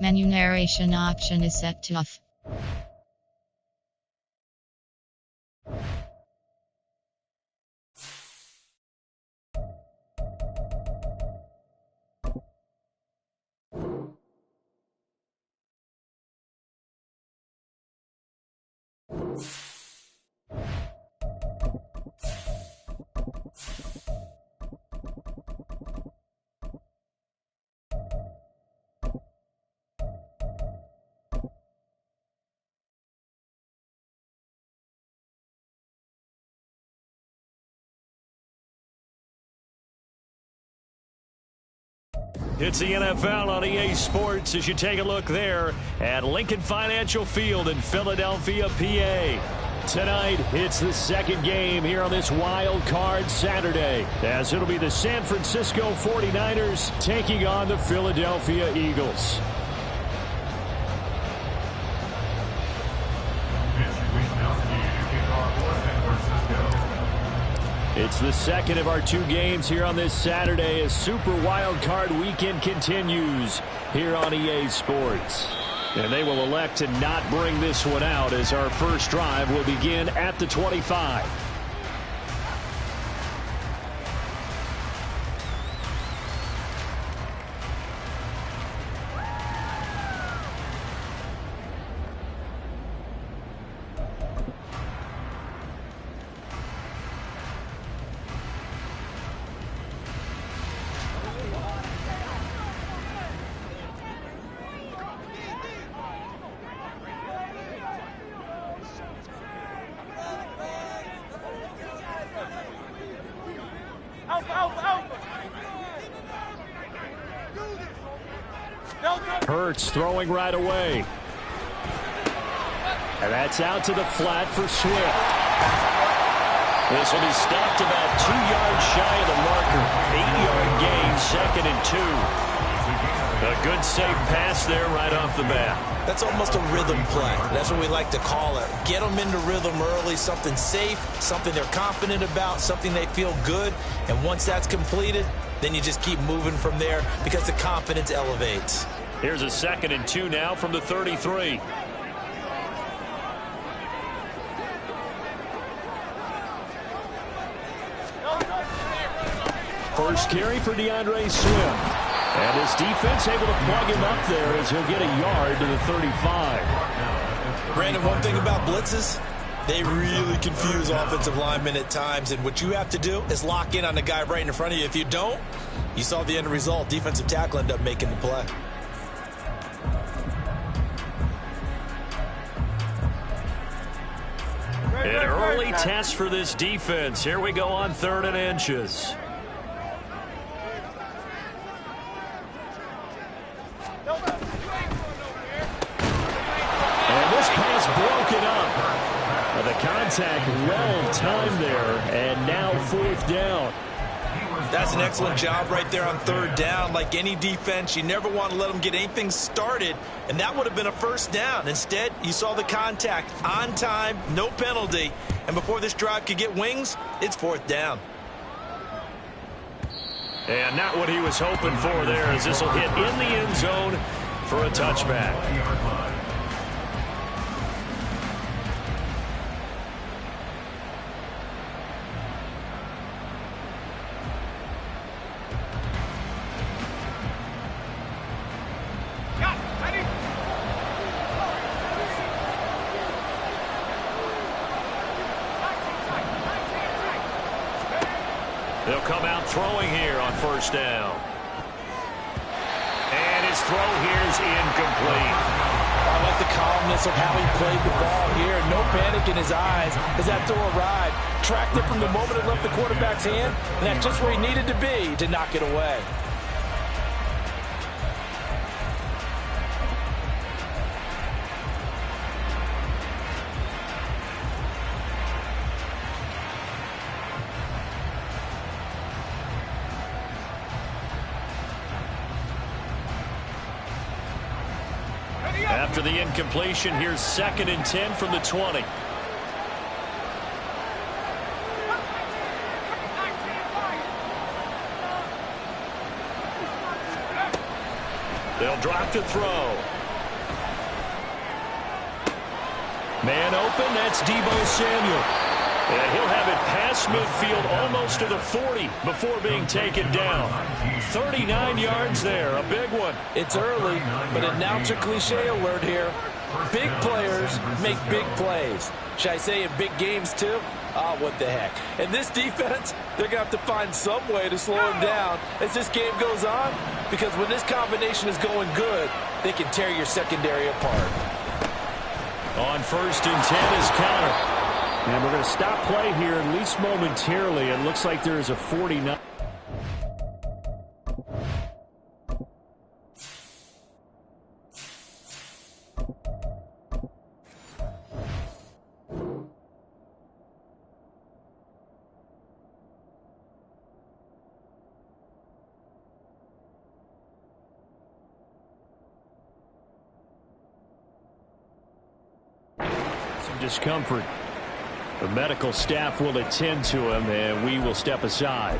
Menu narration option is set to off. It's the NFL on EA Sports as you take a look there at Lincoln Financial Field in Philadelphia, PA. Tonight, it's the second game here on this Wild Card Saturday, as it'll be the San Francisco 49ers taking on the Philadelphia Eagles. It's the second of our two games here on this Saturday as Super Wild Card Weekend continues here on EA Sports. And they will elect to not bring this one out as our first drive will begin at the 25. Hurts throwing right away. And that's out to the flat for Swift. This will be stopped about 2 yards shy of the marker. 8-yard gain, 2nd and 2. A good safe pass there right off the bat. That's almost a rhythm play. That's what we like to call it. Get them into rhythm early, something safe, something they're confident about, something they feel good. And once that's completed, then you just keep moving from there because the confidence elevates. Here's a 2nd and 2 now from the 33. First carry for DeAndre Swift. And his defense able to plug him up there as he'll get a yard to the 35. Brandon, one thing about blitzes, they really confuse offensive linemen at times. And what you have to do is lock in on the guy right in front of you. If you don't, you saw the end result. Defensive tackle ended up making the play. An early test for this defense. Here we go on 3rd and inches. And this pass broken up. The contact well timed there, and now 4th down. That's an excellent job right there on 3rd down. Like any defense, you never want to let them get anything started, and that would have been a 1st down. Instead, you saw the contact on time, no penalty, and before this drive could get wings, it's 4th down. And not what he was hoping for there, as this will hit in the end zone for a touchback. They'll come out throwing here on 1st down. And his throw here is incomplete. I like the calmness of how he played the ball here. No panic in his eyes as that throw arrived. Tracked it from the moment it left the quarterback's hand, and that's just where he needed to be to knock it away. After the incompletion, here's 2nd and 10 from the 20. They'll drop to throw. Man open, that's Deebo Samuel. And he'll have it past midfield almost to the 40 before being taken down. 39 yards there, a big one. It's early, but announcer cliche alert here. Big players make big plays. Should I say in big games too? Oh, what the heck. And this defense, they're going to have to find some way to slow him down as this game goes on, because when this combination is going good, they can tear your secondary apart. On 1st and 10 is counter. And we're going to stop play here at least momentarily. It looks like there is a 49. Some discomfort. The medical staff will attend to him, and we will step aside.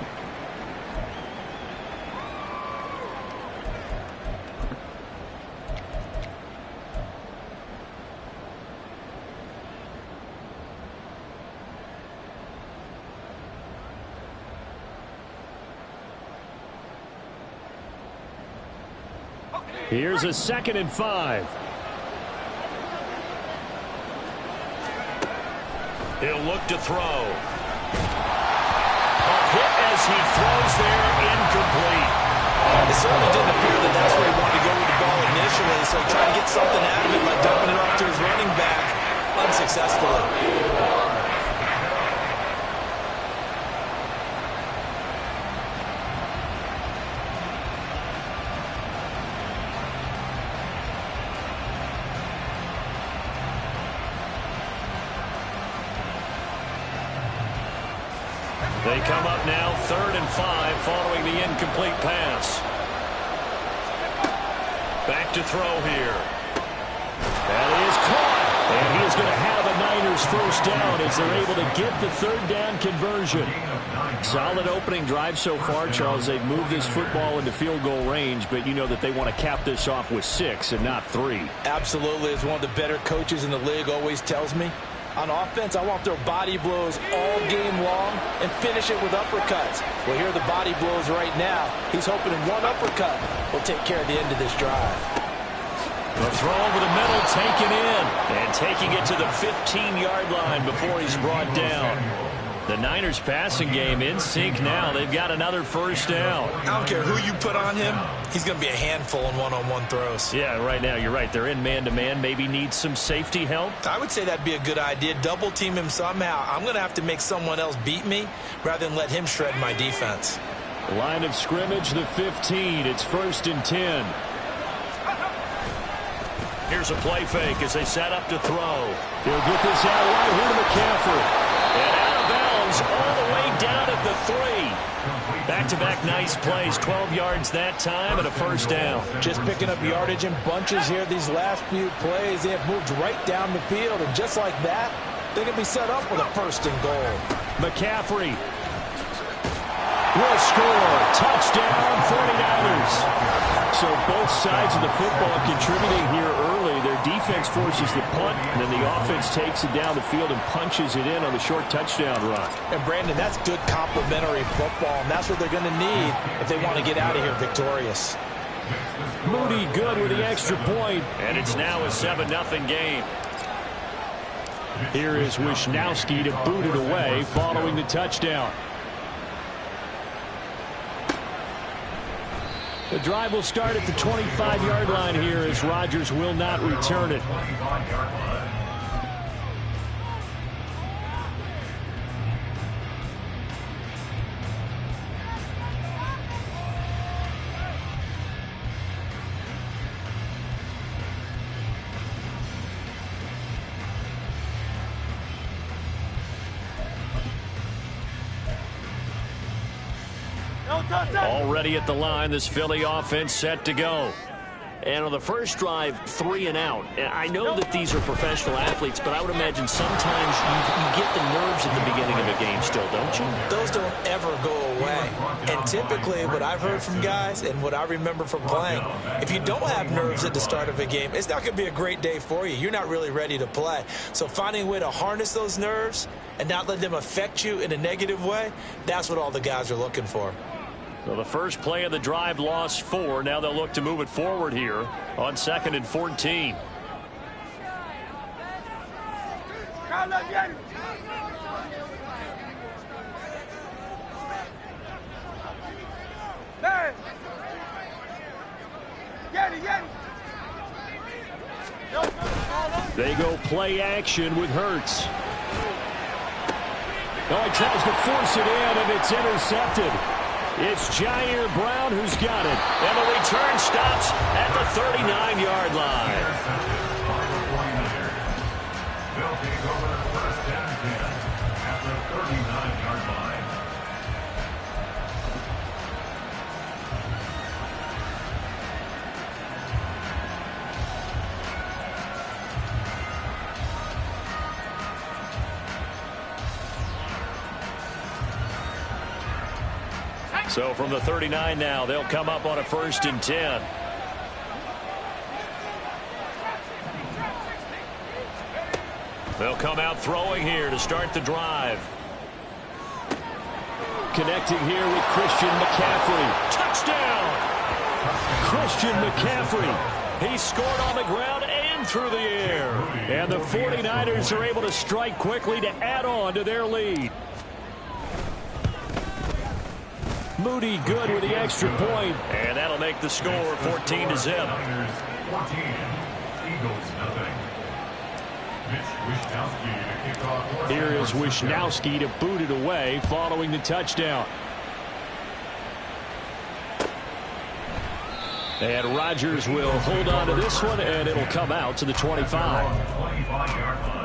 Here's a 2nd and 5. He'll look to throw. A hit as he throws there, incomplete. It certainly didn't appear that that's where he wanted to go with the ball initially, so he tried to get something out of it by dumping it off to his running back unsuccessfully. They come up now 3rd and 5 following the incomplete pass. Back to throw here. That is caught. And he is going to have a Niners 1st down as they're able to get the 3rd down conversion. Solid opening drive so far, Charles. They've moved this football into field goal range, but you know that they want to cap this off with 6 and not 3. Absolutely. As one of the better coaches in the league always tells me, on offense, I want their body blows all game long and finish it with uppercuts. Well, here are the body blows right now. He's hoping in one uppercut will take care of the end of this drive. The throw over the middle, taken in, and taking it to the 15-yard line before he's brought down. The Niners passing game in sync now. They've got another 1st down. I don't care who you put on him. He's going to be a handful in one-on-one throws. Yeah, right now you're right. They're in man-to-man. Maybe need some safety help. I would say that'd be a good idea. Double team him somehow. I'm going to have to make someone else beat me rather than let him shred my defense. Line of scrimmage, the 15. It's 1st and 10. Here's a play fake as they set up to throw. He'll get this out right here to McCaffrey. And out of bounds all the way down at the 3. Back-to-back nice plays. 12 yards that time and a 1st down. Just picking up yardage in bunches here these last few plays. They have moved right down the field, and just like that, they can be set up with a 1st and goal. McCaffrey will score. Touchdown, 49ers. So both sides of the football contributing here early. Their defense forces the punt, and then the offense takes it down the field and punches it in on the short touchdown run. And, Brandon, that's good complementary football, and that's what they're going to need if they want to get out of here victorious. Moody good with the extra point, and it's now a 7-0 game. Here is Wisnowski to boot it away following the touchdown. The drive will start at the 25-yard line here as Rodgers will not return it. Already at the line, this Philly offense set to go. And on the first drive, 3 and out. And I know that these are professional athletes, but I would imagine sometimes you get the nerves nerves at the beginning of a game still, don't you? Those don't ever go away. And typically what I've heard from guys and what I remember from playing, if you don't have nerves at the start of a game, it's not going to be a great day for you. You're not really ready to play. So finding a way to harness those nerves and not let them affect you in a negative way, that's what all the guys are looking for. So the first play of the drive lost 4. Now they'll look to move it forward here on 2nd and 14. They go play action with Hurts. Oh, he tries to force it in, and it's intercepted. It's Jair Brown who's got it. And the return stops at the 39-yard line. They'll take over the first and 10 at the 39-yard line. So from the 39 now, they'll come up on a 1st and 10. They'll come out throwing here to start the drive. Connecting here with Christian McCaffrey. Touchdown! Christian McCaffrey. He scored on the ground and through the air. And the 49ers are able to strike quickly to add on to their lead. Moody good with the extra point. And that'll make the score 14-0. 14, Eagles nothing. Here is Wishnowsky to boot it away following the touchdown. And Rodgers will hold on to this one, and it'll come out to the 25. 25-yard line.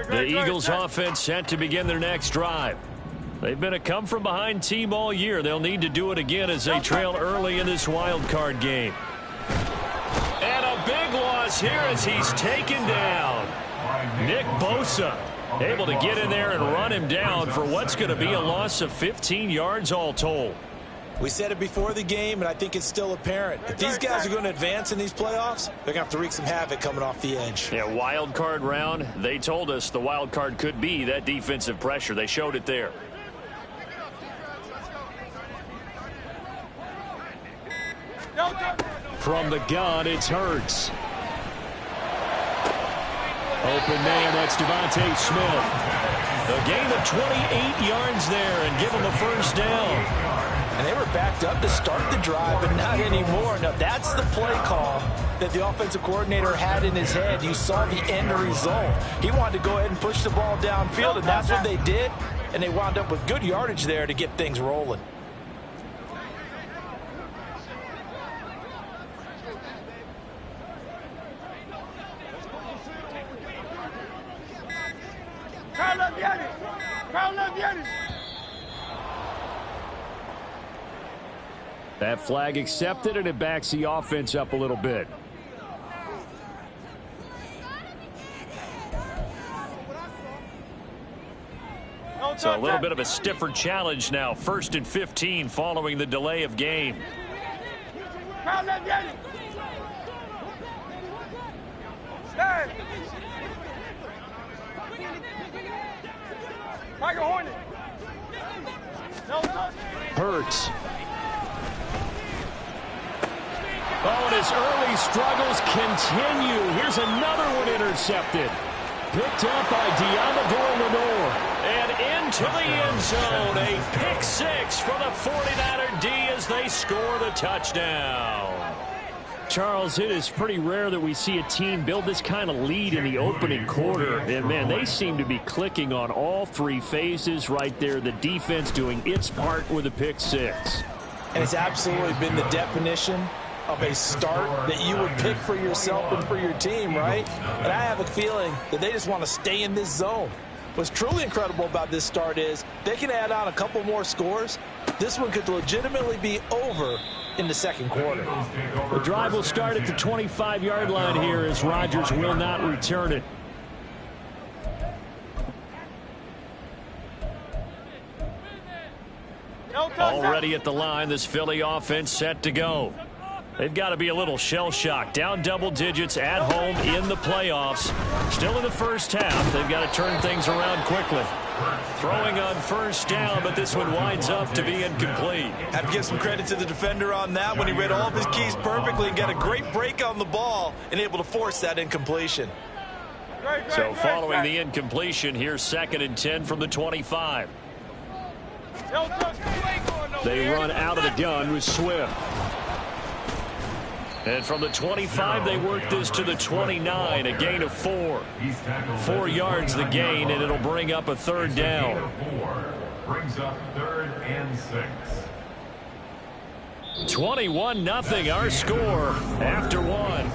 The Eagles offense set to begin their next drive. They've been a come-from-behind team all year. They'll need to do it again as they trail early in this wild card game. And a big loss here as he's taken down. Nick Bosa able to get in there and run him down for what's going to be a loss of 15 yards all told. We said it before the game, and I think it's still apparent. If these guys are going to advance in these playoffs, they're going to have to wreak some havoc coming off the edge. Yeah, wild card round. They told us the wild card could be that defensive pressure. They showed it there. From the gun, it's Hurts. Open man, that's Devontae Smith. A gain of 28 yards there and give him a first down. And they were backed up to start the drive, but not anymore. Now, that's the play call that the offensive coordinator had in his head. You saw the end result. He wanted to go ahead and push the ball downfield, and that's what they did. And they wound up with good yardage there to get things rolling. That flag accepted, and it backs the offense up a little bit. So a little bit of a stiffer challenge now. 1st and 15 following the delay of game. Hurts. Oh, and his early struggles continue. Here's another one intercepted. Picked up by Deommodore Lenoir. And into the end zone. A pick six for the 49er D as they score the touchdown. Charles, it is pretty rare that we see a team build this kind of lead in the opening quarter. And, man, they seem to be clicking on all three phases right there. The defense doing its part with a pick six. And it's absolutely been the definition of a start that you would pick for yourself and for your team, right? And I have a feeling that they just want to stay in this zone. What's truly incredible about this start is they can add on a couple more scores. This one could legitimately be over in the second quarter. The drive will start at the 25-yard line here as Rodgers will not return it. Already at the line, this Philly offense set to go. They've got to be a little shell-shocked. Down double digits at home in the playoffs. Still in the first half. They've got to turn things around quickly. Throwing on first down, but this one winds up to be incomplete. I have to give some credit to the defender on that when he read all of his keys perfectly and got a great break on the ball and able to force that incompletion. So following the incompletion, here's 2nd and 10 from the 25. They run out of the gun with Swift. And from the 25, they work this to the 29, a gain of 4. 4 yards the gain, and it'll bring up a 3rd down. Brings up 3rd and 6. 21-0 our score after 1.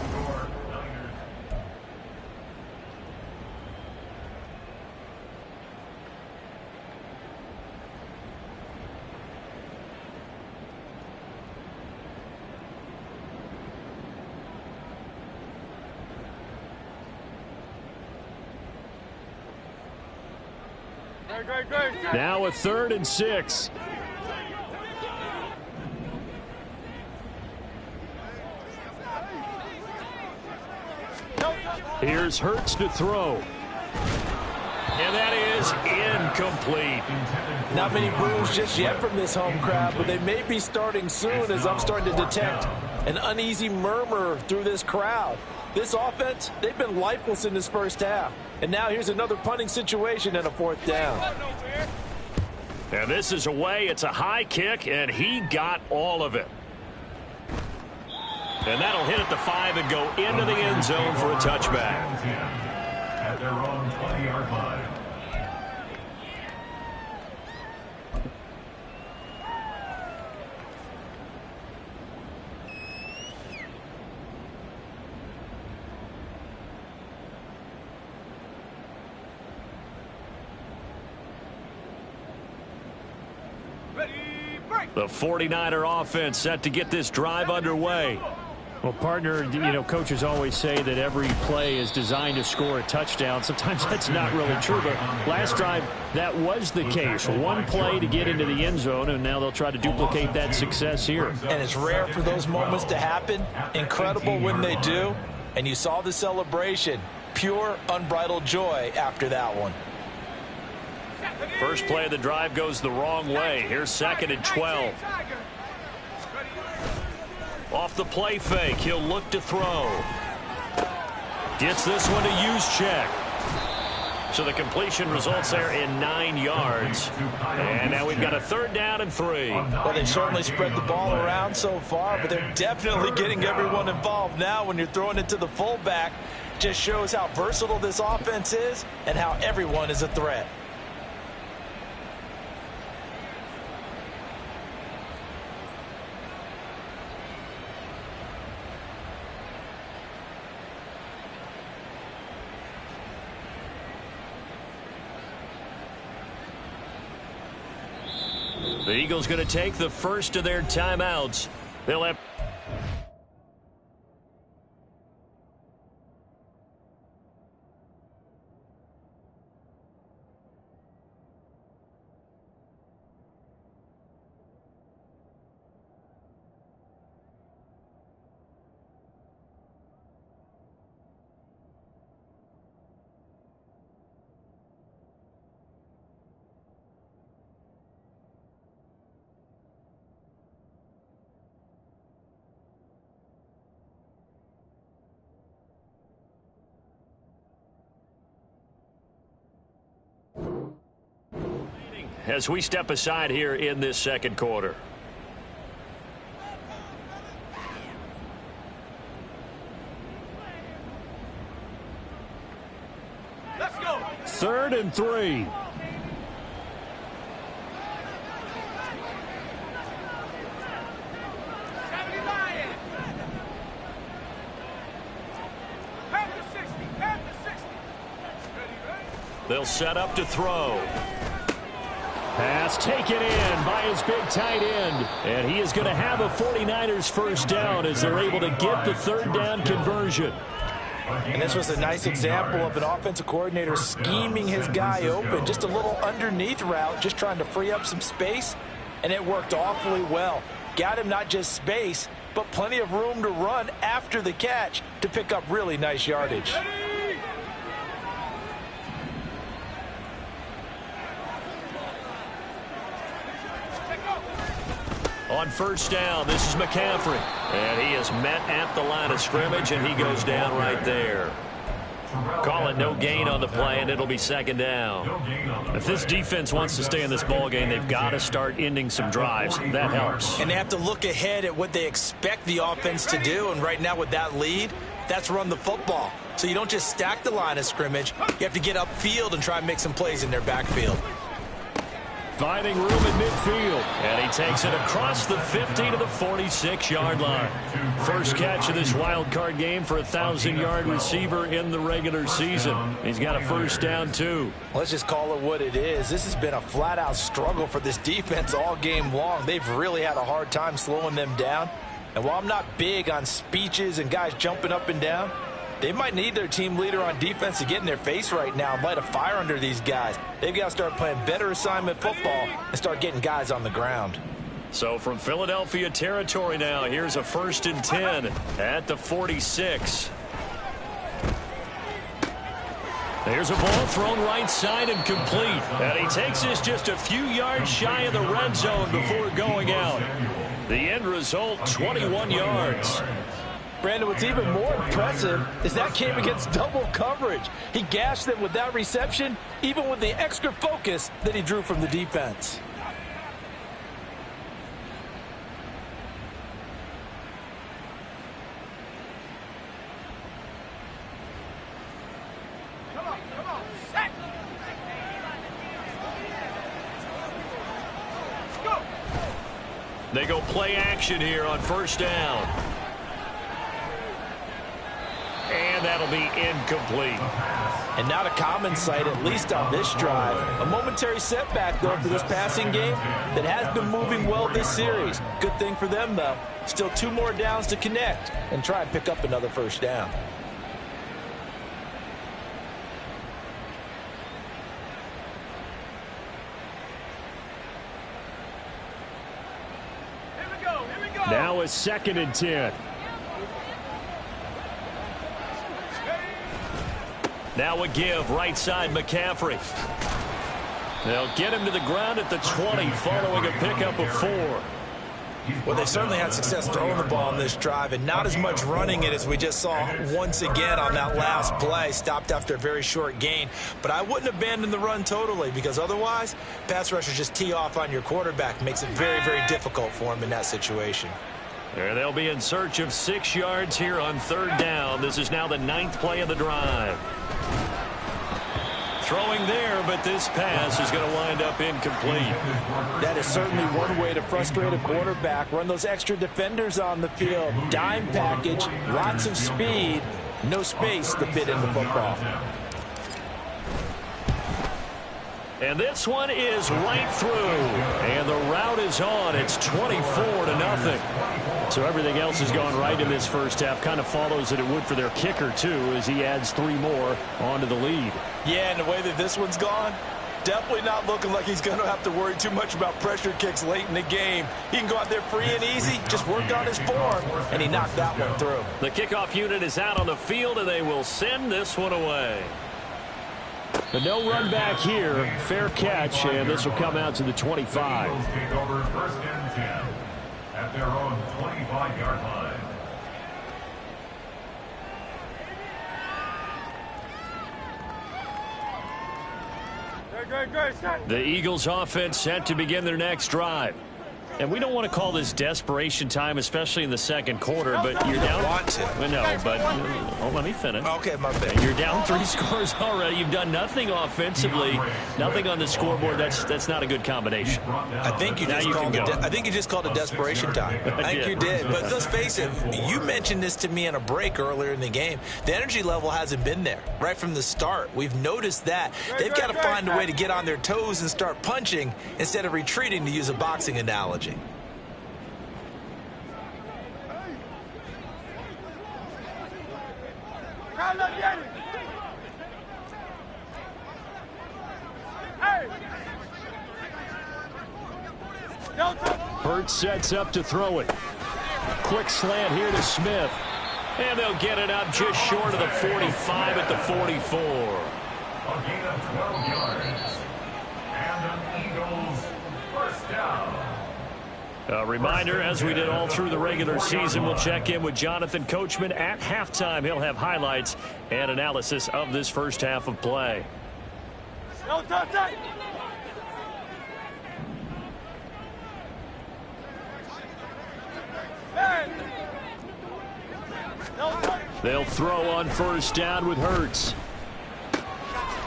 Now a 3rd and 6. Here's Hurts to throw. And that is incomplete. Not many boos just yet from this home crowd, but they may be starting soon as I'm starting to detect an uneasy murmur through this crowd. This offense, they've been lifeless in this first half. And now here's another punting situation and a 4th down. And this is away. It's a high kick, and he got all of it. And that'll hit at the 5 and go into the end zone for a touchback. At their own 20-yard line. The 49er offense set to get this drive underway. Well, partner, coaches always say that every play is designed to score a touchdown. Sometimes that's not really true, but last drive, that was the case. One play to get into the end zone, and now they'll try to duplicate that success here. And it's rare for those moments to happen. Incredible when they do. And you saw the celebration. Pure, unbridled joy after that one. First play of the drive goes the wrong way. Here's 2nd and 12. Off the play fake, he'll look to throw. Gets this one to Juszczyk. So the completion results there in 9 yards. And now we've got a 3rd down and 3. Well, they've certainly spread the ball around so far, but they're definitely getting everyone involved now when you're throwing it to the fullback. Just shows how versatile this offense is and how everyone is a threat. The Eagles going to take the first of their timeouts. They'll have as we step aside here in this second quarter. Let's go. 3rd and 3. They'll set up to throw. Pass taken in by his big tight end. And he is going to have a 49ers first down as they're able to get the third down conversion. And this was a nice example of an offensive coordinator scheming his guy open. Just a little underneath route, just trying to free up some space. And it worked awfully well. Got him not just space, but plenty of room to run after the catch to pick up really nice yardage. On first down, this is McCaffrey. And he is met at the line of scrimmage, and he goes down right there. Call it no gain on the play, and it'll be second down. If this defense wants to stay in this ballgame, they've got to start ending some drives. That helps. And they have to look ahead at what they expect the offense to do. And right now with that lead, that's run the football. So you don't just stack the line of scrimmage. You have to get upfield and try and make some plays in their backfield. Finding room in midfield. And he takes it across the 50 to the 46-yard line. First catch of this wild card game for a 1,000-yard receiver in the regular season. He's got a first down, too. Let's just call it what it is. This has been a flat-out struggle for this defense all game long. They've really had a hard time slowing them down. And while I'm not big on speeches and guys jumping up and down, they might need their team leader on defense to get in their face right now and light a fire under these guys. They've got to start playing better assignment football and start getting guys on the ground. So from Philadelphia territory now, here's a 1st and 10 at the 46. There's a ball thrown right side and complete. And he takes this just a few yards shy of the red zone before going out. The end result, 21 yards. Brandon, what's even more impressive is that came against double coverage. He gashed them with that reception, even with the extra focus that he drew from the defense. Come on, set! Let's go! They go play action here on first down. And that'll be incomplete. And not a common sight, at least on this drive. A momentary setback, though, for this passing game that has been moving well this series. Good thing for them, though. Still 2 more downs to connect and try and pick up another first down. Here we go. Now a 2nd and 10. Now a give, right side McCaffrey. They'll get him to the ground at the 20 following a pickup of 4. Well, they certainly had success throwing the ball on this drive and not as much running it as we just saw once again on that last play. Stopped after a very short gain. But I wouldn't abandon the run totally because otherwise, pass rushers just tee off on your quarterback. Makes it very, very difficult for him in that situation. And they'll be in search of 6 yards here on 3rd down. This is now the 9th play of the drive. Throwing there, but this pass is going to wind up incomplete. That is certainly one way to frustrate a quarterback. Run those extra defenders on the field. Dime package, lots of speed, no space to fit in the football. And this one is right through. And the route is on. It's 24-0. So everything else has gone right in this first half. Kind of follows that it would for their kicker, too, as he adds 3 more onto the lead. Yeah, and the way that this one's gone, definitely not looking like he's going to have to worry too much about pressure kicks late in the game. He can go out there free and easy, just work on his form, and he knocked that one through. The kickoff unit is out on the field, and they will send this one away. But no run back here. Fair catch, and this will come out to the 25. Eagles take over 1st and 10 at their own 25-yard line. Good. The Eagles offense set to begin their next drive. And we don't want to call this desperation time, especially in the second quarter, but you're down. Want to. Well, no, but let me finish. Okay, my bad. You're down 3 scores already. You've done nothing offensively, nothing on the scoreboard. That's not a good combination. I think you just called it desperation time. I think you did. But let's face it, you mentioned this to me in a break earlier in the game. The energy level hasn't been there right from the start. We've noticed that. They've got to find a way to get on their toes and start punching instead of retreating, to use a boxing analogy. Hurts sets up to throw it. Quick slant here to Smith. And they'll get it up just short of the 45 at the 44. A gain of 12 yards. And an Eagles first down. A reminder, as we did all through the regular season, we'll check in with Jonathan Coachman at halftime. He'll have highlights and analysis of this first half of play. They'll throw on first down with Hurts.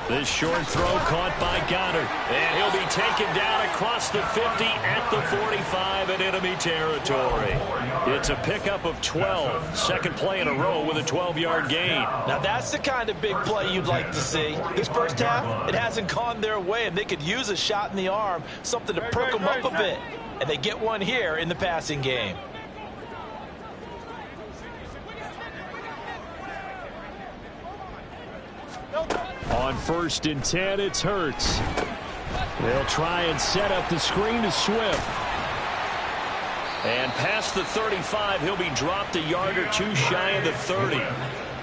This short throw caught by Goddard. And he'll be taken down across the 50 at the 45 in enemy territory. It's a pickup of 12. Second play in a row with a 12-yard gain. Now that's the kind of big play you'd like to see. This first half, it hasn't gone their way, and they could use a shot in the arm, something to perk them up a bit. And they get one here in the passing game. On first and 10, it's Hurts. They'll try and set up the screen to Swift. And past the 35, he'll be dropped a yard or two shy of the 30.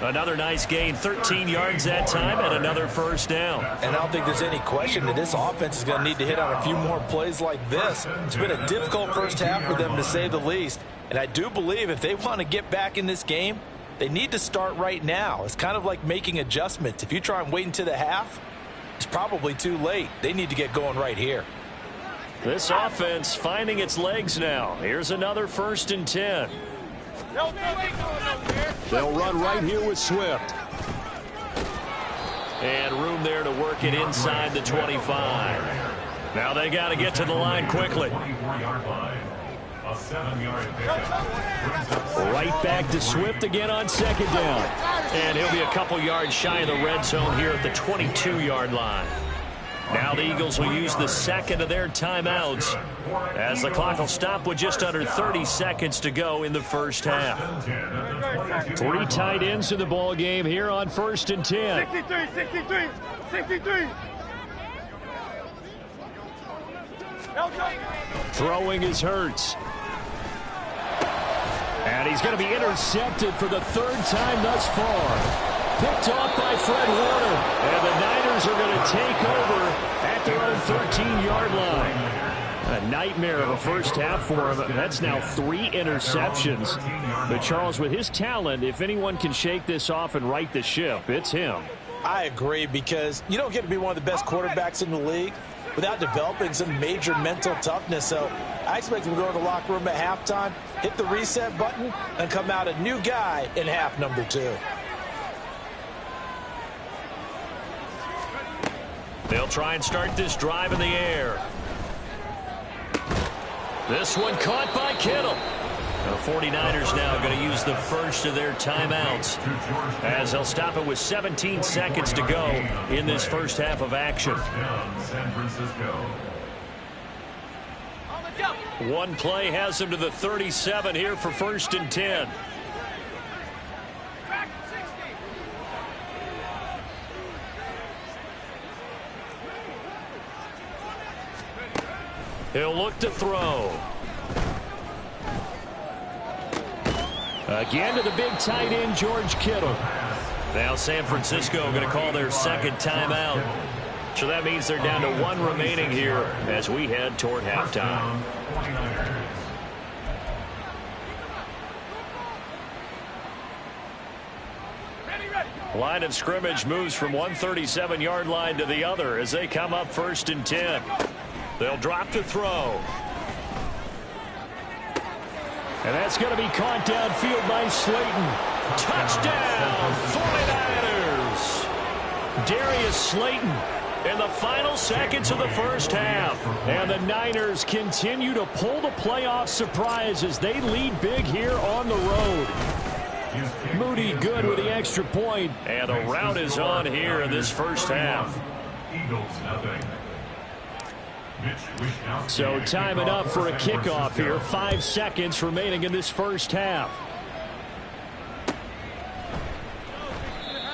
Another nice gain, 13 yards that time, and another first down. And I don't think there's any question that this offense is going to need to hit on a few more plays like this. It's been a difficult first half for them, to say the least. And I do believe if they want to get back in this game, they need to start right now. It's kind of like making adjustments. If you try and wait until the half, it's probably too late. They need to get going right here. This offense finding its legs now. Here's another first and 10. They'll run right here with Swift. And room there to work it inside the 25. Now they got to get to the line quickly. 24-yard line. A 7-yard pickup. Right back to Swift again on second down. And he'll be a couple yards shy of the red zone here at the 22-yard line. Now the Eagles will use the second of their timeouts as the clock will stop with just under 30 seconds to go in the first half. 3 tight ends to the ball game here on first and 10. 63. Throwing is Hurts. And he's going to be intercepted for the third time thus far. Picked off by Fred Warner. And the Niners are going to take over at their own 13-yard line. A nightmare of a first half for him. That's now 3 interceptions. But Charles, with his talent, if anyone can shake this off and right the ship, it's him. I agree, because you don't get to be one of the best quarterbacks in the league without developing some major mental toughness. So I expect him to go to the locker room at halftime, hit the reset button, and come out a new guy in half number 2. They'll try and start this drive in the air. This one caught by Kittle. The 49ers now going to use the first of their timeouts as they'll stop it with 17 seconds to go in this first half of action. San Francisco. One play has them to the 37 here for first and 10. He'll look to throw. Again to the big tight end, George Kittle. Now San Francisco going to call their second timeout. So that means they're down to 1 remaining here as we head toward halftime. Line of scrimmage moves from 137-yard line to the other as they come up first and 10. They'll drop to throw. And that's going to be caught downfield by Slayton. Touchdown, 49ers. Darius Slayton in the final seconds of the first half. And the Niners continue to pull the playoff surprise as they lead big here on the road. Moody good with the extra point. And the rout is on here in this first half. Eagles nothing. So time it up for a kickoff here. 5 seconds remaining in this first half.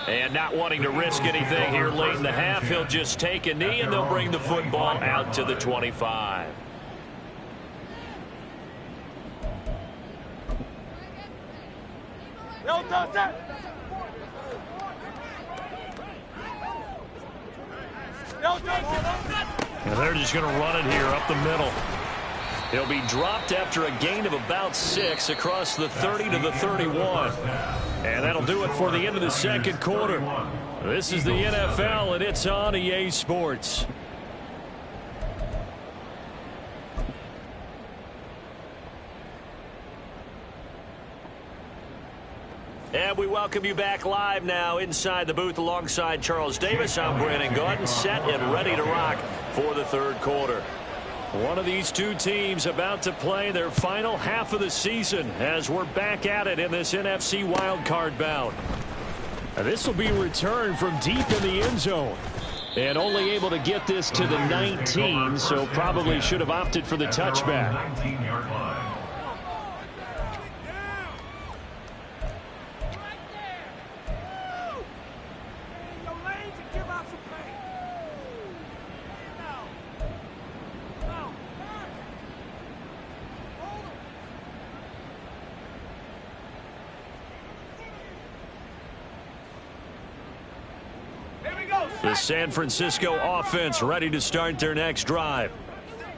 And not wanting to risk anything here late in the half, he'll just take a knee and they'll bring the football out to the 25. And they're just going to run it here up the middle. He'll be dropped after a gain of about 6 across the 30 to the 31. And that'll do it for the end of the second quarter. This is the NFL, and it's on EA Sports. And we welcome you back live now inside the booth alongside Charles Davis. I'm Brandon Gaudin, set and ready to rock for the third quarter. One of these two teams about to play their final half of the season as we're back at it in this NFC wildcard bout. This will be returned from deep in the end zone. And only able to get this to the 19, so probably should have opted for the touchback. 19-yard line. The San Francisco offense ready to start their next drive.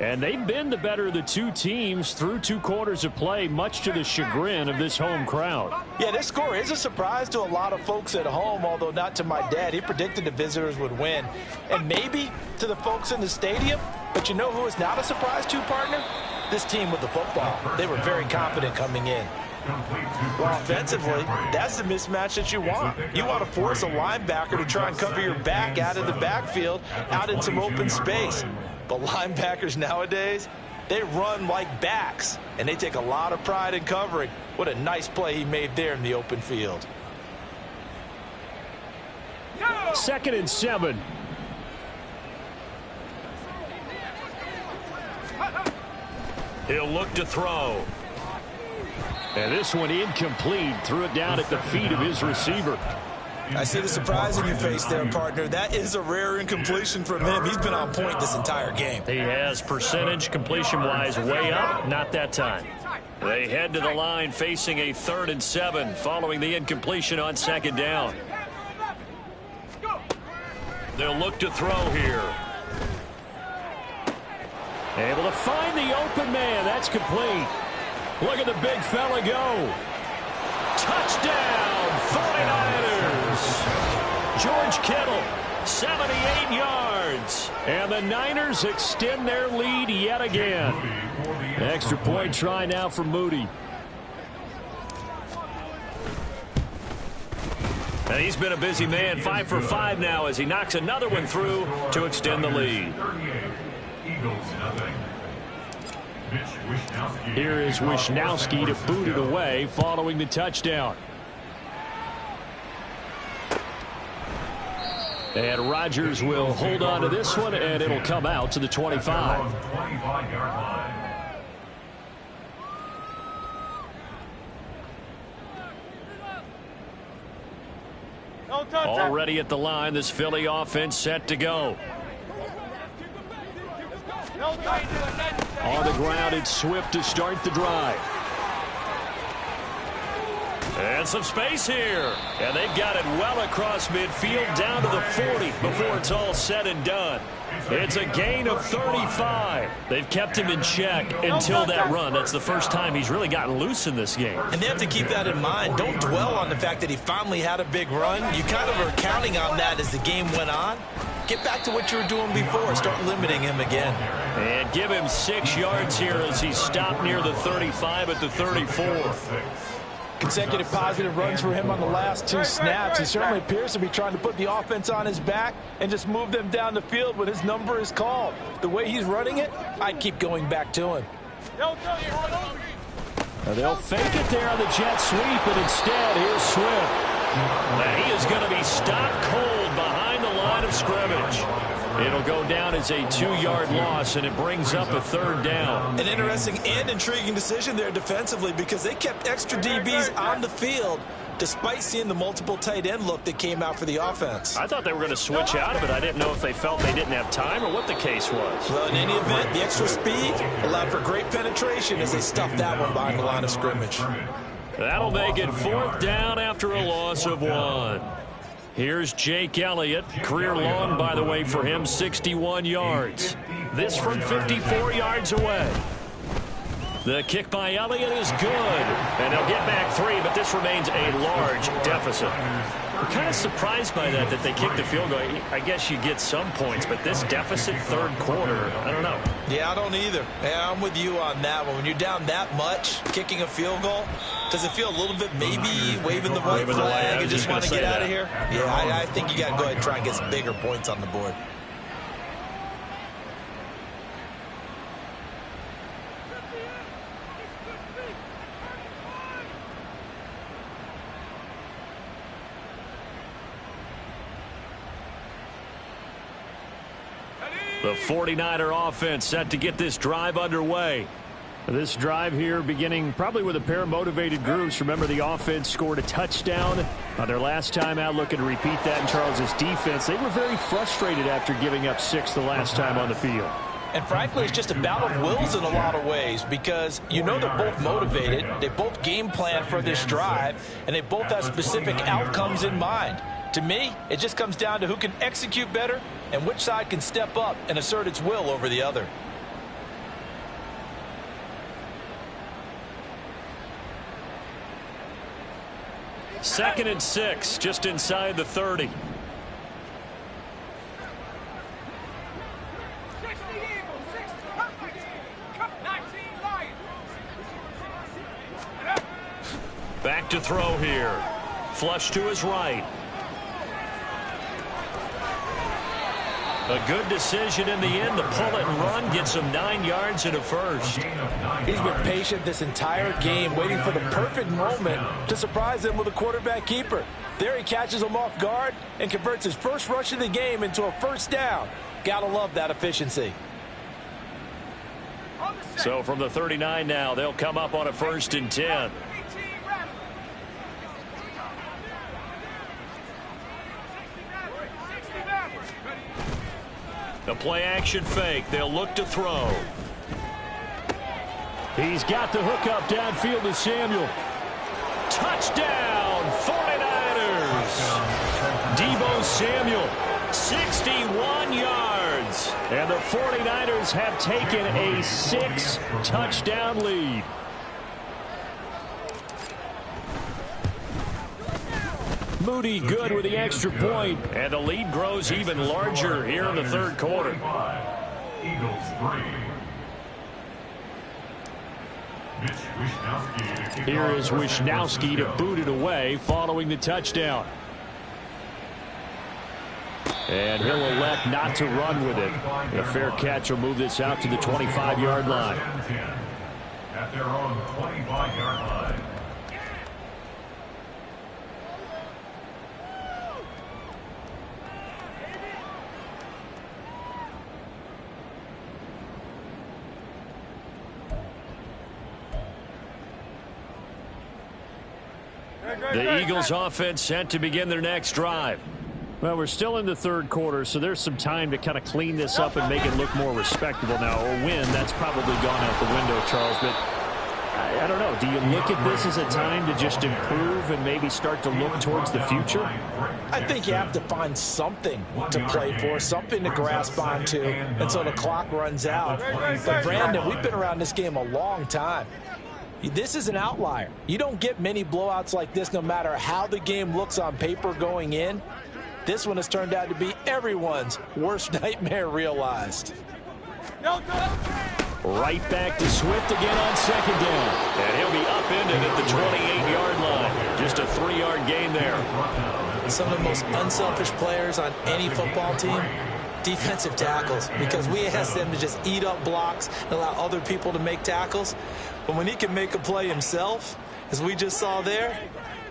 And they've been the better of the two teams through 2 quarters of play, much to the chagrin of this home crowd. Yeah, this score is a surprise to a lot of folks at home, although not to my dad. He predicted the visitors would win. And maybe to the folks in the stadium. But you know who is not a surprise to, partner? This team with the football. They were very confident coming in. Well, offensively, that's the mismatch that you want. You want to force a linebacker to try and cover your back out of the backfield, out in some open space. But linebackers nowadays, they run like backs, and they take a lot of pride in covering. What a nice play he made there in the open field. 2nd and 7. He'll look to throw. And this one incomplete. Threw it down at the feet of his receiver. I see the surprise in your face there, partner. That is a rare incompletion from him. He's been on point this entire game. He has percentage completion-wise way up. Not that time. They head to the line facing a 3rd and 7 following the incompletion on 2nd down. They'll look to throw here. Able to find the open man. That's complete. Look at the big fella go. Touchdown, 49ers. George Kittle, 78 yards. And the Niners extend their lead yet again. Extra point try now for Moody. And he's been a busy man, 5 for 5 now as he knocks another one through to extend the lead. Eagles nothing. Here is Wishnowsky to boot it away following the touchdown. And Rodgers will hold on to this one, and it'll come out to the 25. 25-yard line. Already at the line, this Philly offense set to go. On the ground, it's Swift to start the drive. And some space here. And they've got it well across midfield down to the 40 before it's all said and done. It's a gain of 35. They've kept him in check until that run. That's the first time he's really gotten loose in this game. And they have to keep that in mind. Don't dwell on the fact that he finally had a big run. You kind of are counting on that as the game went on. Get back to what you were doing before. Start limiting him again. And give him 6 yards here as he stopped near the 35 at the 34. Consecutive positive runs for him on the last 2 snaps. He certainly appears to be trying to put the offense on his back and just move them down the field when his number is called. The way he's running it, I'd keep going back to him. They'll fake it there on the jet sweep, and instead, here's Swift. Now he is going to be stopped cold behind the line of scrimmage. It'll go down as a 2-yard loss, and it brings up a 3rd down. An interesting and intriguing decision there defensively because they kept extra DBs on the field despite seeing the multiple tight end look that came out for the offense. I thought they were going to switch out of it. I didn't know if they felt they didn't have time or what the case was. Well, in any event, the extra speed allowed for great penetration as they stuffed that one behind the line of scrimmage. That'll make it 4th down after a loss of 1. Here's Jake Elliott. Career long, by the way, for him, 61 yards. This from 54 yards away. The kick by Elliott is good. And they'll get back 3, but this remains a large deficit. I'm kind of surprised by that they kicked the field goal. I guess you get some points, but this deficit 3rd quarter, I don't know. Yeah, I don't either. Yeah, I'm with you on that one. When you're down that much, kicking a field goal, does it feel a little bit maybe waving the white flag and just want to get out of here? Yeah, I think you got to go ahead and try and get some bigger points on the board. The 49er offense set to get this drive underway. This drive here beginning probably with a pair of motivated groups. Remember, the offense scored a touchdown on their last time out, looking to repeat that in Charles's defense. They were very frustrated after giving up 6 the last time on the field. And frankly, it's just a battle of wills in a lot of ways because you know they're both motivated, they both game plan for this drive, and they both have specific outcomes in mind. To me, it just comes down to who can execute better and which side can step up and assert its will over the other. Second and 6, just inside the 30. Back to throw here. Flush to his right. A good decision in the end to pull it and run, gets him 9 yards and a first. He's been patient this entire game, waiting for the perfect moment to surprise him with a quarterback keeper. There he catches him off guard and converts his first rush of the game into a 1st down. Gotta love that efficiency. So from the 39 now, they'll come up on a 1st and 10. The play action fake. They'll look to throw. He's got the hook up downfield to Samuel. Touchdown, 49ers. Deebo Samuel, 61 yards. And the 49ers have taken a 6-touchdown lead. Moody good with the extra point. And the lead grows even larger here in the 3rd quarter. Eagles 3. Here is Wishnowski to boot it away following the touchdown. And he'll elect not to run with it. A fair catch will move this out to the 25-yard line. At their own 25-yard line. The Eagles offense set to begin their next drive. Well, we're still in the 3rd quarter, so there's some time to kind of clean this up and make it look more respectable. Now, a win, that's probably gone out the window, Charles, but I don't know. Do you look at this as a time to just improve and maybe start to look towards the future? I think you have to find something to play for, something to grasp onto until the clock runs out. But, Brandon, we've been around this game a long time. This is an outlier. You don't get many blowouts like this no matter how the game looks on paper going in. This one has turned out to be everyone's worst nightmare realized. Right back to Swift again on second down. And he'll be upended at the 28-yard line. Just a 3-yard gain there. Some of the most unselfish players on any football team, defensive tackles, because we ask them to just eat up blocks and allow other people to make tackles. But when he can make a play himself, as we just saw there,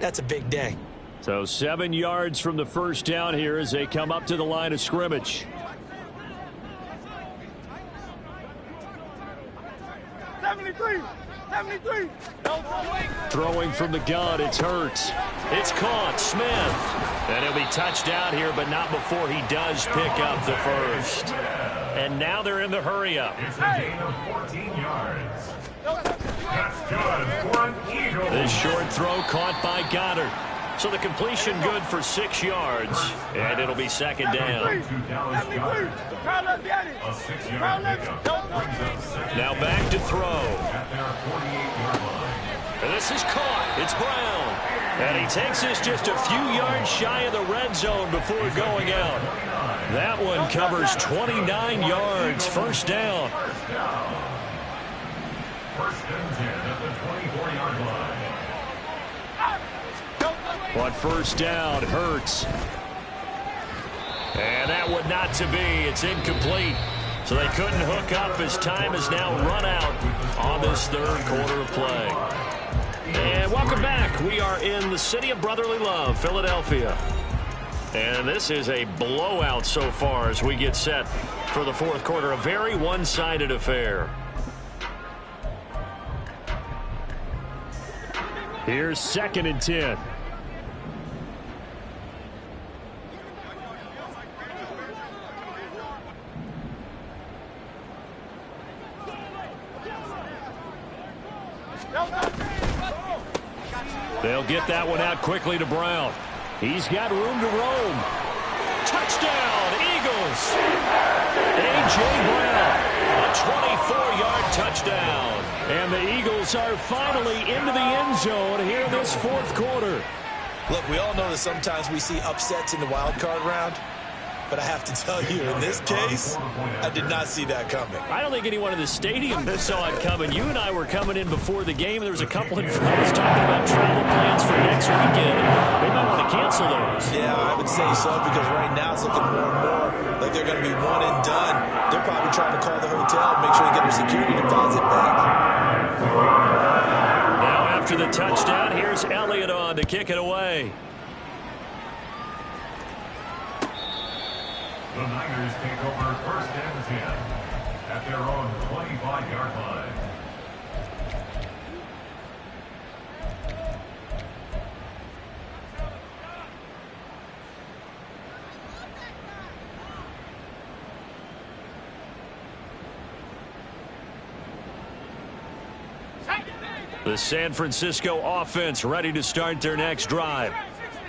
that's a big day. So 7 yards from the first down here as they come up to the line of scrimmage. 73. Throwing from the gun, it's Hurts. It's caught, Smith. And he'll be touchdown here, but not before he does pick up the first. And now they're in the hurry-up. It's a gain of 14 yards. That's good for an Eagle. This short throw caught by Goddard. So the completion good for 6 yards. And it'll be second down. A 6-yard pickup brings up second. Now back to throw. At their 48-yard line. And this is caught. It's Brown. And he takes this just a few yards shy of the red zone before going out. That one covers 29 yards. First down. First and 10 at the 24-yard line. On first down, Hurts. And that would not to be. It's incomplete. So they couldn't hook up as time has now run out on this third quarter of play. And welcome back. We are in the city of brotherly love, Philadelphia. And this is a blowout so far as we get set for the fourth quarter. A very one-sided affair. Here's second and 10. They'll get that one out quickly to Brown. He's got room to roam. Touchdown, Eagles. A.J. Brown, a 24-yard touchdown. And the Eagles are finally into the end zone here in this fourth quarter. Look, we all know that sometimes we see upsets in the wild card round. But I have to tell you, in this case, I did not see that coming. I don't think anyone in the stadium saw it coming. You and I were coming in before the game, and there was a couple in front of us talking about travel plans for next weekend. They might want to cancel those. Yeah, I would say so, because right now it's looking more and more like they're going to be one and done. They're probably trying to call the hotel and make sure they get their security deposit back. Now after the touchdown, here's Elliott on to kick it away. The Niners take over first and 10 at their own 25-yard line. The San Francisco offense ready to start their next drive.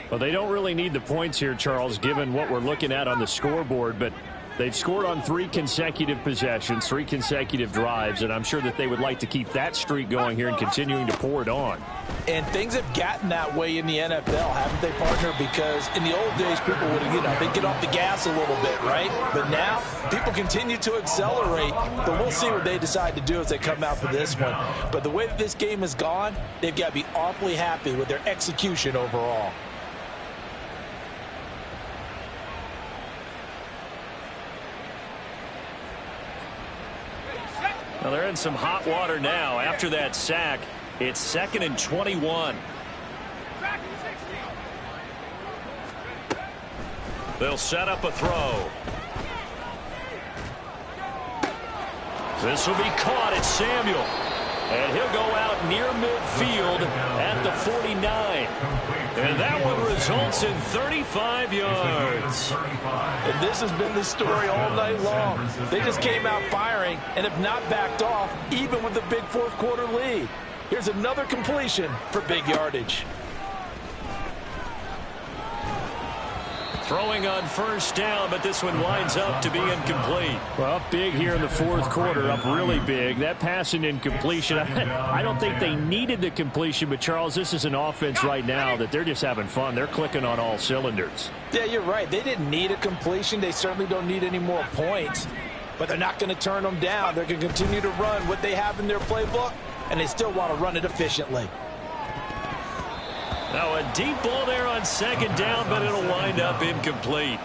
Well, they don't really need the points here, Charles, given what we're looking at on the scoreboard, but they've scored on 3 consecutive possessions, 3 consecutive drives, and I'm sure that they would like to keep that streak going here and continuing to pour it on. And things have gotten that way in the NFL, haven't they, partner? Because in the old days, people would, they'd get off the gas a little bit, right? But now, people continue to accelerate, but we'll see what they decide to do as they come out for this one. But the way that this game has gone, they've got to be awfully happy with their execution overall. Well, they're in some hot water now. After that sack, it's second and 21. They'll set up a throw. This will be caught. It's Samuel. And he'll go out near midfield at the 49. And that one results in 35 yards. And this has been the story all night long. They just came out firing and have not backed off, even with the big fourth quarter lead. Here's another completion for big yardage. Throwing on first down, but this one winds up to be incomplete. Well, up big here in the fourth quarter, up really big. That passing incompletion, I don't think they needed the completion, but Charles, this is an offense right now that they're just having fun. They're clicking on all cylinders. Yeah, you're right. They didn't need a completion. They certainly don't need any more points, but they're not going to turn them down. They're going to continue to run what they have in their playbook, and they still want to run it efficiently. Now a deep ball there on second down, but it'll wind up incomplete.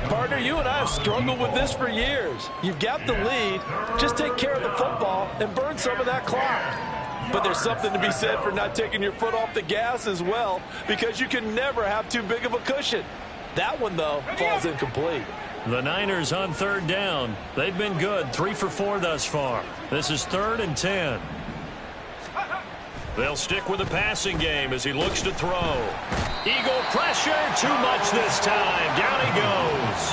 Partner, you and I have struggled with this for years. You've got the lead. Just take care of the football and burn some of that clock. But there's something to be said for not taking your foot off the gas as well, because you can never have too big of a cushion. That one, though, falls incomplete. The Niners on third down. They've been good, 3 for 4 thus far. This is 3rd and 10. They'll stick with the passing game as he looks to throw. Eagle pressure, too much this time. Down he goes.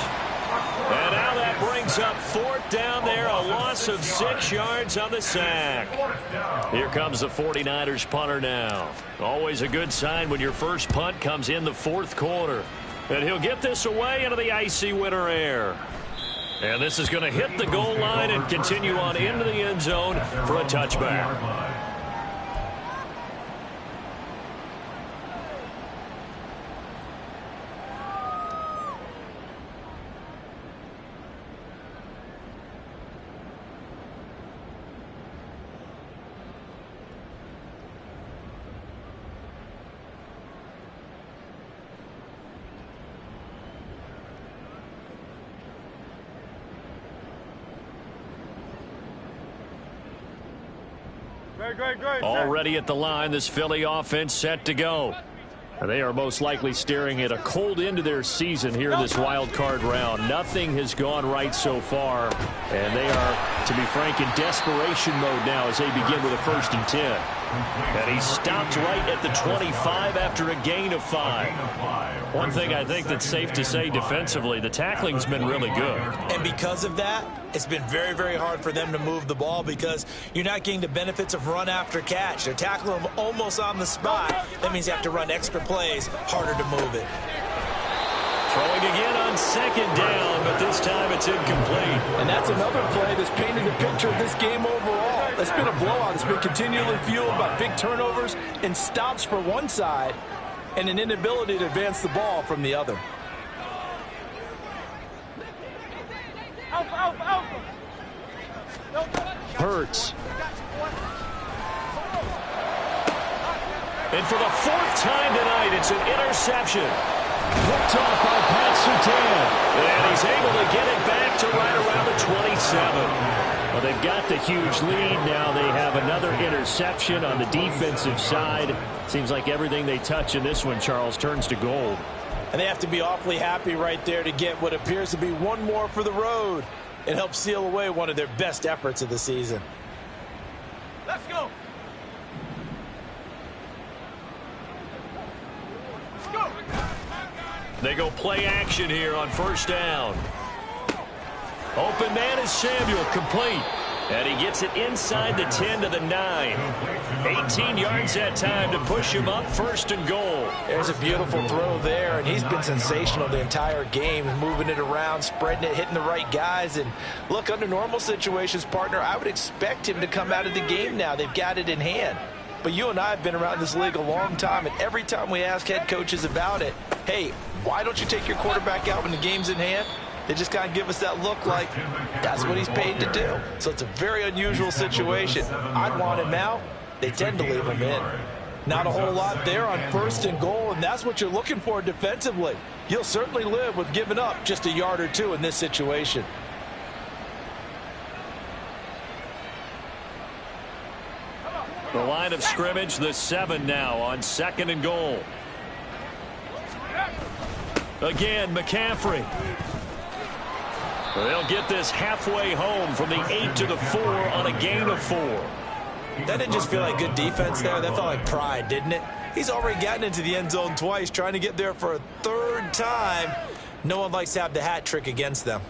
And now that brings up 4th down there, a loss of 6 yards on the sack. Here comes the 49ers punter now. Always a good sign when your first punt comes in the 4th quarter. And he'll get this away into the icy winter air. And this is going to hit the goal line and continue on into the end zone for a touchback. Already at the line, this Philly offense set to go. They are most likely staring at a cold end to their season here in this wild card round. Nothing has gone right so far, and they are, to be frank, in desperation mode now as they begin with a 1st and 10. And he stopped right at the 25 after a gain of 5. One thing I think that's safe to say defensively, the tackling's been really good. And because of that, it's been very, very hard for them to move the ball because you're not getting the benefits of run after catch. They're tackling them almost on the spot. That means you have to run extra plays, harder to move it. Throwing again on 2nd down, but this time it's incomplete. And that's another play that's painted the picture of this game overall. It's been a blowout. It's been continually fueled by big turnovers and stops for one side and an inability to advance the ball from the other. Hurts. And for the 4th time tonight, it's an interception. Picked off by Pat Surtain. And he's able to get it back to right around the 27. Well, they've got the huge lead. Now they have another interception on the defensive side. Seems like everything they touch in this one, Charles, turns to gold. And they have to be awfully happy right there to get what appears to be one more for the road. It helps seal away one of their best efforts of the season. Let's go. Let's go. They go play action here on 1st down. Open man is Samuel, complete. And he gets it inside the 10 to the 9. 18 yards that time to push him up 1st and goal. There's a beautiful throw there, and he's been sensational the entire game, moving it around, spreading it, hitting the right guys. And look, under normal situations, partner, I would expect him to come out of the game now. They've got it in hand. But you and I have been around this league a long time, and every time we ask head coaches about it, hey, why don't you take your quarterback out when the game's in hand? They just kind of give us that look like that's what he's paid to do. So it's a very unusual situation. I'd want him out. They tend to leave him in. Not a whole lot there on 1st and goal, and that's what you're looking for defensively. You'll certainly live with giving up just a yard or 2 in this situation. The line of scrimmage, the 7 now on 2nd and goal. Again, McCaffrey. They'll get this halfway home from the 8 to the 4 on a gain of 4. That didn't just feel like good defense there. That felt like pride, didn't it? He's already gotten into the end zone twice, trying to get there for a 3rd time. No one likes to have the hat trick against them.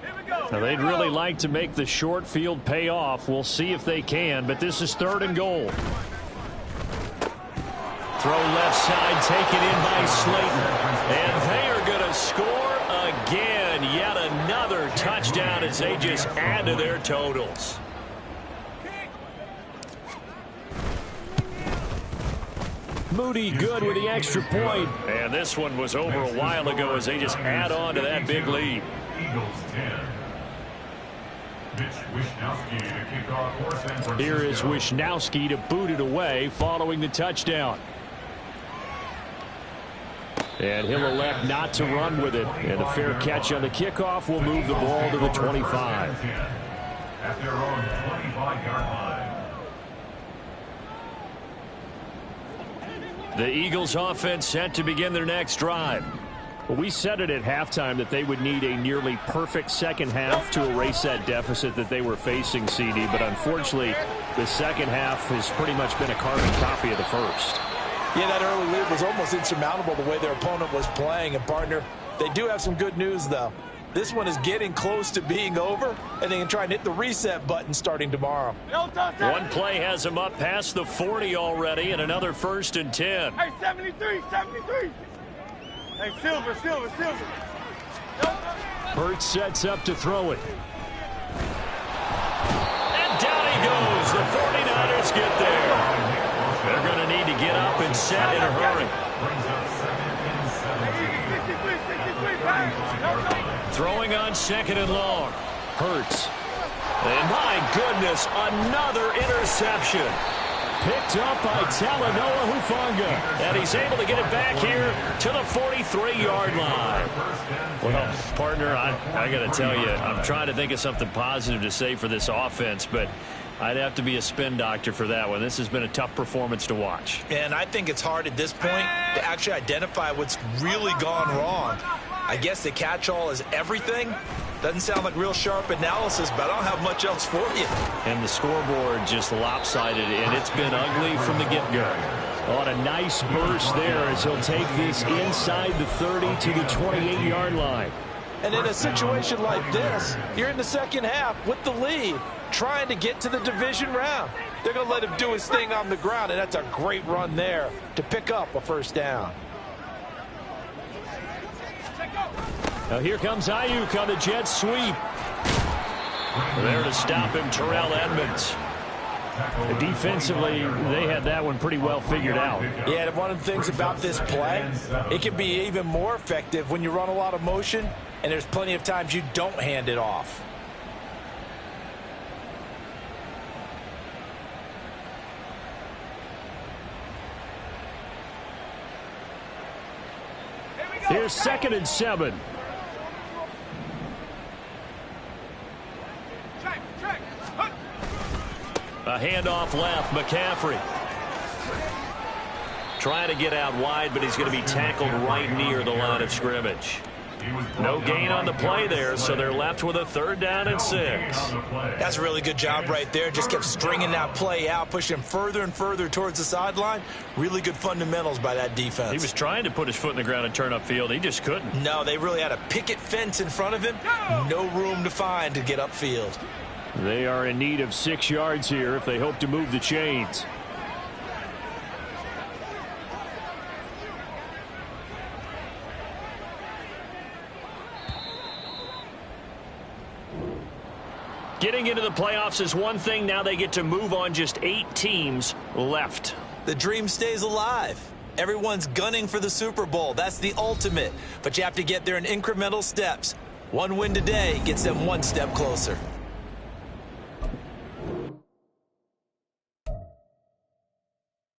Here we Now, they'd really like to make the short field pay off. We'll see if they can, but this is 3rd and goal. Throw left side, taken in by Slayton. And they are going to score again. Yet another touchdown as they just add to their totals. Moody good with the extra point. And this one was over a while ago as they just add on to that big lead. Eagles 10. Here is Wishnowski to boot it away following the touchdown. And he'll elect not to run with it. And a fair catch on the kickoff will move the ball to the 25. At their own 25-yard line. The Eagles offense set to begin their next drive. Well, we said it at halftime that they would need a nearly perfect second half to erase that deficit that they were facing, CD. But unfortunately, the second half has pretty much been a carbon copy of the first. Yeah, that early lead was almost insurmountable the way their opponent was playing. And, partner, they do have some good news, though. This one is getting close to being over, and they can try and hit the reset button starting tomorrow. One play has them up past the 40 already, and another 1st and 10. Hey, 73, 73. Hey, Silver. Hurts sets up to throw it. And down he goes. The 49ers get there. They're going to need to get up and set in a hurry. Throwing on 2nd and long. Hurts. And my goodness, another interception. Picked up by Talanoa Hufanga. And he's able to get it back here to the 43-yard line. Well, partner, I got to tell you, I'm trying to think of something positive to say for this offense, but I'd have to be a spin doctor for that one. This has been a tough performance to watch. And I think it's hard at this point to actually identify what's really gone wrong. I guess the catch-all is everything. Doesn't sound like real sharp analysis, but I don't have much else for you. And the scoreboard just lopsided, and it's been ugly from the get-go. On a nice burst there as he'll take this inside the 30 to the 28-yard line. And in a situation like this, you're in the second half with the lead, trying to get to the division round. They're going to let him do his thing on the ground, and that's a great run there to pick up a 1st down. Now here comes Ayuk on the jet sweep. There to stop him, Terrell Edmonds. Defensively, they had that one pretty well figured out. Yeah, and one of the things about this play, it can be even more effective when you run a lot of motion, and there's plenty of times you don't hand it off. Here's 2nd and 7. A handoff left, McCaffrey. Trying to get out wide, but he's going to be tackled right near the line of scrimmage. No gain on the play there, so they're left with a 3rd down and 6. That's a really good job right there. Just kept stringing that play out, pushing him further and further towards the sideline. Really good fundamentals by that defense. He was trying to put his foot in the ground and turn upfield. He just couldn't. No, they really had a picket fence in front of him. No room to find to get upfield. They are in need of 6 yards here if they hope to move the chains. Getting into the playoffs is one thing. Now they get to move on. Just 8 teams left. The dream stays alive. Everyone's gunning for the Super Bowl. That's the ultimate. But you have to get there in incremental steps. One win today gets them 1 step closer.